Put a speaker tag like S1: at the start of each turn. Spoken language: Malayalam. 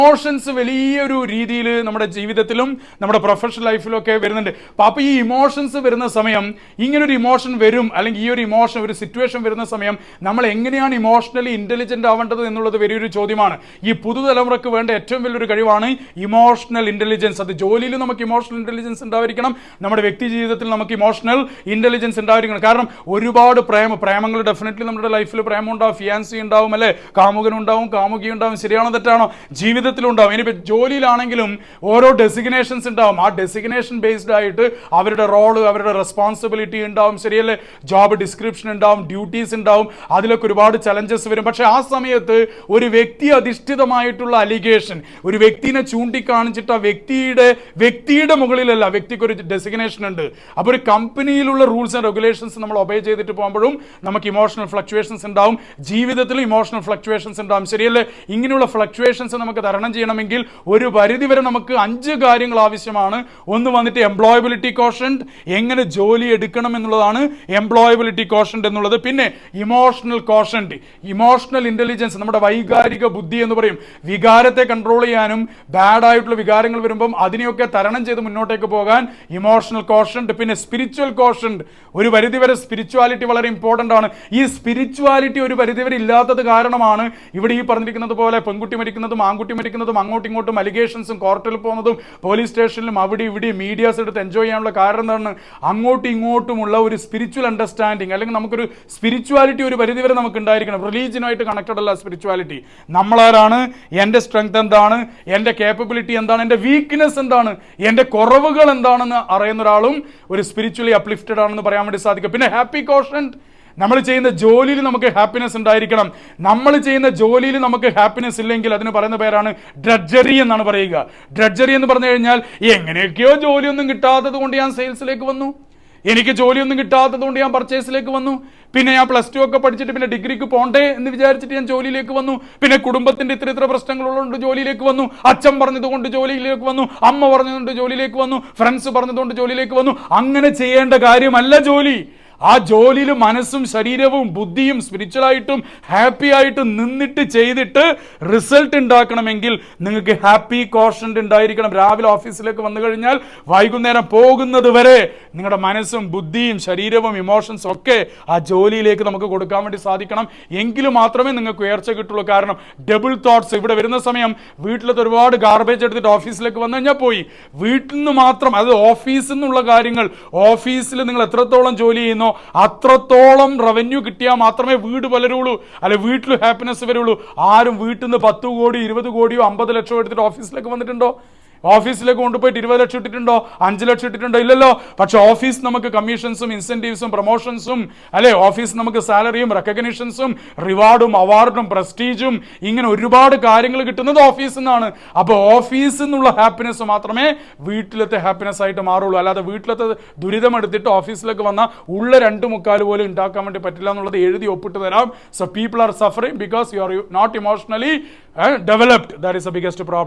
S1: ഇമോഷൻസ് വലിയൊരു രീതിയിൽ നമ്മുടെ ജീവിതത്തിലും നമ്മുടെ പ്രൊഫഷണൽ ലൈഫിലും ഒക്കെ വരുന്നുണ്ട്. അപ്പോൾ ഈ ഇമോഷൻസ് വരുന്ന സമയം, ഇങ്ങനൊരു ഇമോഷൻ വരും, അല്ലെങ്കിൽ ഈ ഒരു ഇമോഷൻ, ഒരു സിറ്റുവേഷൻ വരുന്ന സമയം നമ്മൾ എങ്ങനെയാണ് ഇമോഷണലി ഇന്റലിജന്റ് ആവേണ്ടത് എന്നുള്ളത് വലിയൊരു ചോദ്യമാണ്. ഈ പുതുതലമുറക്ക് വേണ്ട ഏറ്റവും വലിയൊരു കഴിവാണ് ഇമോഷണൽ ഇന്റലിജൻസ്. അത് ജോലിയിൽ നമുക്ക് ഇമോഷണൽ ഇന്റലിജൻസ് ഉണ്ടായിരിക്കണം, നമ്മുടെ വ്യക്തി ജീവിതത്തിൽ നമുക്ക് ഇമോഷണൽ ഇന്റലിജൻസ് ഉണ്ടായിരിക്കണം. കാരണം ഒരുപാട് പ്രേമങ്ങൾ ഡെഫിനറ്റ്ലി നമ്മുടെ ലൈഫിൽ പ്രേമം ഉണ്ടാവും, ഫിയാൻസി ഉണ്ടാവും, അല്ലെ, കാമുകനുണ്ടാവും, കാമുകി ഉണ്ടാവും. ശരിയാണോ തെറ്റാണോ? ജീവിതത്തിലുണ്ടാവും. ഇനിയിപ്പോൾ ജോലിയിലാണെങ്കിലും ഓരോ ഡെസിഗ്നേഷൻസ് ഉണ്ടാവും. ആ ഡെസിഗ്നേഷൻ ബേസ്ഡ് ആയിട്ട് അവരുടെ റോള്, അവരുടെ റെസ്പോൺസിബിലിറ്റി ഉണ്ടാവും. ശരിയല്ലേ? ജോബ് ഡിസ്ക്രിപ്ഷൻ ഉണ്ടാവും, ഡ്യൂട്ടീസ് ഉണ്ടാവും, അതിലൊക്കെ ഒരുപാട് ചലഞ്ചസ് വരും. പക്ഷെ ആ സമയത്ത് ഒരു വ്യക്തി അധിഷ്ഠിതമായിട്ടുള്ള അലിഗേഷൻ, ഒരു വ്യക്തിനെ ചൂണ്ടിക്കാണിച്ചിട്ട് ആ വ്യക്തിയുടെ മുകളിലല്ല, വ്യക്തിക്ക് ഒരു ഡെസിഗ്നേഷൻ ഉണ്ട്. അപ്പോൾ ഒരു കമ്പനിയിലുള്ള റൂൾസ് ആൻഡ് റെഗുലേഷൻസ് നമ്മൾ ഒബേ ചെയ്തിട്ട് പോകുമ്പോഴും നമുക്ക് ഇമോഷണൽ ഫ്ലക്ച്വേഷൻസ് ഉണ്ടാവും, ജീവിതത്തിലും ഇമോഷണൽ ഫ്ലക്ച്വേഷൻസ് ഉണ്ടാവും. ശരിയല്ലേ? ഇങ്ങനെയുള്ള ഫ്ലക്ച്വേഷൻസ് നമുക്ക് തരണം ചെയ്യണമെങ്കിൽ ഒരു പരിധിവരെ നമുക്ക് 5 കാര്യങ്ങൾ ആവശ്യമാണ്. ഒന്ന് വന്നിട്ട് എംപ്ലോയബിലിറ്റി കോഷന്റ്, എങ്ങനെ ജോലി എടുക്കണം എന്നുള്ളതാണ് എംപ്ലോയബിലിറ്റി കോഷന്റ് എന്നുള്ളത്. പിന്നെ ഇമോഷണൽ കോഷന്റ്, ഇമോഷണൽ ഇന്റലിജൻസ്, നമ്മുടെ വൈകാരിക ബുദ്ധി എന്ന് പറയും. വികാരത്തെ കൺട്രോൾ ചെയ്യാനും ബാഡ് ആയിട്ടുള്ള വികാരങ്ങൾ വരുമ്പം അതിനെയൊക്കെ തരണം ചെയ്ത് മുന്നോട്ടേക്ക് പോകാൻ ഇമോഷണൽ കോഷന്റ്. പിന്നെ സ്പിരിച്വൽ കോഷന്റ്, ഒരു പരിധിവരെ സ്പിരിച്വാലിറ്റി വളരെ ഇമ്പോർട്ടൻ്റ് ആണ്. ഈ സ്പിരിച്വാലിറ്റി ഒരു പരിധിവരെ ഇല്ലാത്തത് കാരണമാണ് ഇവിടെ ഈ പറഞ്ഞിരിക്കുന്നത് പോലെ പെൺകുട്ടി മരിക്കുന്നതും ആൺകുട്ടി മരിക്കുന്നതും അങ്ങോട്ടും ഇങ്ങോട്ടും അലിഗേഷൻസും കോർട്ടിൽ പോകുന്നതും പോലീസ് സ്റ്റേഷനിലും അവിടെ ഇവിടെ മീഡിയാസ് എടുത്ത് എൻജോയ് ചെയ്യാനുള്ള കാരണം എന്താണ്? അങ്ങോട്ടും ഇങ്ങോട്ടുമുള്ള ഒരു സ്പിരിച്വൽ അണ്ടർസ്റ്റാൻഡിങ്, അല്ലെങ്കിൽ നമുക്കൊരു സ്പിരിച്വാലിറ്റി ഒരു പരിധിവരെ നമുക്ക് ഉണ്ടായിരിക്കണം. റിലീജിയനുമായിട്ട് കണക്റ്റഡ് അല്ല സ്പിരിച്വാലിറ്റി. നമ്മളാരാണ്, എൻ്റെ സ്ട്രെങ്ത് എന്താണ്, എൻ്റെ കേപ്പബിലിറ്റി എന്താണ്, എൻ്റെ വീക്ക്നെസ് എന്താണ്, എൻ്റെ കുറവുകൾ എന്താണെന്ന് അറിയുന്ന ഒരാളും ഒരു സ്പിരിച്വലി അപ്ലിഫ്റ്റഡ് ആണെന്ന് പറയാൻ വേണ്ടി സാധിക്കും. പിന്നെ ഹാപ്പി കോഷന്റ്, നമ്മൾ ചെയ്യുന്ന ജോലിയിൽ നമുക്ക് ഹാപ്പിനെസ് ഉണ്ടായിരിക്കണം. നമ്മൾ ചെയ്യുന്ന ജോലിയിൽ നമുക്ക് ഹാപ്പിനെസ് ഇല്ലെങ്കിൽ അതിന് പറയുന്ന പേരാണ് ഡ്രഡ്ജറി എന്നാണ് പറയുക. ഡ്രഡ്ജറി എന്ന് പറഞ്ഞു കഴിഞ്ഞാൽ എങ്ങനെയൊക്കെയോ ജോലിയൊന്നും കിട്ടാത്തത് കൊണ്ട് ഞാൻ സെയിൽസിലേക്ക് വന്നു, എനിക്ക് ജോലിയൊന്നും കിട്ടാത്തത് കൊണ്ട് ഞാൻ പർച്ചേസിലേക്ക് വന്നു, പിന്നെ ഞാൻ +2 ഒക്കെ പഠിച്ചിട്ട് പിന്നെ ഡിഗ്രിക്ക് പോണ്ടേ എന്ന് വിചാരിച്ചിട്ട് ഞാൻ ജോലിയിലേക്ക് വന്നു, പിന്നെ കുടുംബത്തിന്റെ ഇത്ര പ്രശ്നങ്ങളുള്ളതുകൊണ്ട് ജോലിയിലേക്ക് വന്നു, അച്ഛൻ പറഞ്ഞതുകൊണ്ട് ജോലിയിലേക്ക് വന്നു, അമ്മ പറഞ്ഞതുകൊണ്ട് ജോലിയിലേക്ക് വന്നു, ഫ്രണ്ട്സ് പറഞ്ഞതുകൊണ്ട് ജോലിയിലേക്ക് വന്നു. അങ്ങനെ ചെയ്യേണ്ട കാര്യമല്ല ജോലി. ആ ജോലിയിൽ മനസ്സും ശരീരവും ബുദ്ധിയും സ്പിരിച്വലായിട്ടും ഹാപ്പി ആയിട്ടും നിന്നിട്ട് ചെയ്തിട്ട് റിസൾട്ട് ഉണ്ടാക്കണമെങ്കിൽ നിങ്ങൾക്ക് ഹാപ്പി കോഷന്റ് ഉണ്ടായിരിക്കണം. രാവിലെ ഓഫീസിലേക്ക് വന്നു കഴിഞ്ഞാൽ വൈകുന്നേരം പോകുന്നത് വരെ നിങ്ങളുടെ മനസ്സും ബുദ്ധിയും ശരീരവും ഇമോഷൻസും ഒക്കെ ആ ജോലിയിലേക്ക് നമുക്ക് കൊടുക്കാൻ വേണ്ടി സാധിക്കണം. എങ്കിലും മാത്രമേ നിങ്ങൾക്ക് ഉയർച്ച കിട്ടുള്ളൂ. കാരണം ഡബിൾ തോട്ട്സ് ഇവിടെ വരുന്ന സമയം വീട്ടിലത്തെ ഒരുപാട് ഗാർബേജ് എടുത്തിട്ട് ഓഫീസിലേക്ക് വന്നു കഴിഞ്ഞാൽ പോയി. വീട്ടിൽ നിന്ന് മാത്രം, അത് ഓഫീസിൽ നിന്നുള്ള കാര്യങ്ങൾ, ഓഫീസിൽ നിങ്ങൾ എത്രത്തോളം ജോലി ചെയ്യുന്നോ അത്രത്തോളം റവന്യൂ കിട്ടിയാൽ മാത്രമേ വീട് വളരുള്ളൂ, അല്ലെ വീട്ടിൽ ഹാപ്പിനെസ് വരുള്ളൂ. ആരും വീട്ടിൽ നിന്ന് 10 കോടി 20 കോടിയോ 50 ലക്ഷമോ എടുത്തിട്ട് ഓഫീസിലേക്ക് വന്നിട്ടുണ്ടോ? ഓഫീസിലേക്ക് കൊണ്ടുപോയിട്ട് 20 ലക്ഷം ഇട്ടിട്ടുണ്ടോ? 5 ലക്ഷം ഇട്ടിട്ടുണ്ടോ? ഇല്ലല്ലോ. പക്ഷെ ഓഫീസ് നമുക്ക് കമ്മീഷൻസും ഇൻസെന്റീവ്സും പ്രൊമോഷൻസും, അല്ലെ, ഓഫീസ് നമുക്ക് സാലറിയും റെക്കഗ്നിഷൻസും റിവാർഡും അവാർഡും പ്രസ്റ്റീജും ഇങ്ങനെ ഒരുപാട് കാര്യങ്ങൾ കിട്ടുന്നത് ഓഫീസിൽ നിന്നാണ്. അപ്പോൾ ഓഫീസിൽ നിന്നുള്ള ഹാപ്പിനെസ് മാത്രമേ വീട്ടിലത്തെ ഹാപ്പിനെസ് ആയിട്ട് മാറുള്ളൂ. അല്ലാതെ വീട്ടിലത്തെ ദുരിതം എടുത്തിട്ട് ഓഫീസിലേക്ക് വന്നാൽ ഉള്ള 2/3 പോലും ഉണ്ടാക്കാൻ വേണ്ടി പറ്റില്ല എന്നുള്ളത് എഴുതി ഒപ്പിട്ട് തരാം. So people are suffering because you are not emotionally developed. That is the biggest problem.